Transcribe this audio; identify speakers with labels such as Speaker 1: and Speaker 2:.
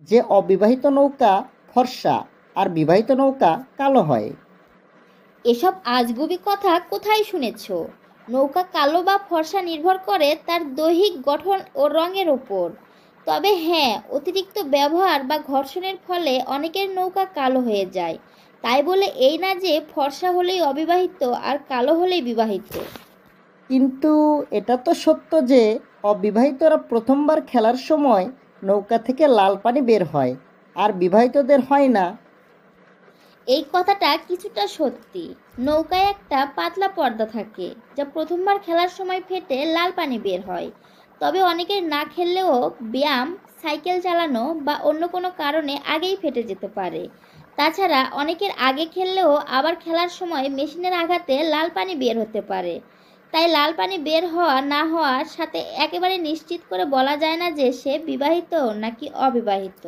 Speaker 1: যে অবিবাহিত নৌকা ফর্সা আর বিবাহিত নৌকা কালো হয়?
Speaker 2: এসব আজগুবি কথা কোথায় শুনেছ? নৌকা কালো বা ফর্সা নির্ভর করে তার দৈহিক গঠন ও রঙের ওপর। তবে হ্যাঁ, অতিরিক্ত ব্যবহার বা ঘর্ষণের ফলে অনেকের নৌকা কালো হয়ে যায়। তাই বলে এই না যে ফর্সা হলেই অবিবাহিত আর কালো হলেই বিবাহিত।
Speaker 1: কিন্তু এটা তো সত্য যে অবিবাহিতরা প্রথমবার খেলার সময় নৌকা থেকে লাল পানি বের হয়, আর বিবাহিতদের হয় না।
Speaker 2: এই কথাটা কিছুটা সত্যি। নৌকায় একটা পাতলা পর্দা থাকে, যা প্রথমবার খেলার সময় ফেটে লাল পানি বের হয়। তবে অনেকের না খেললেও ব্যায়াম, সাইকেল চালানো বা অন্য কোনো কারণে আগেই ফেটে যেতে পারে। তাছাড়া অনেকের আগে খেললেও আবার খেলার সময় মেশিনের আঘাতে লাল পানি বের হতে পারে। তাই লাল পানি বের হওয়া না হওয়ার সাথে একেবারে নিশ্চিত করে বলা যায় না যে সে বিবাহিত নাকি অবিবাহিত।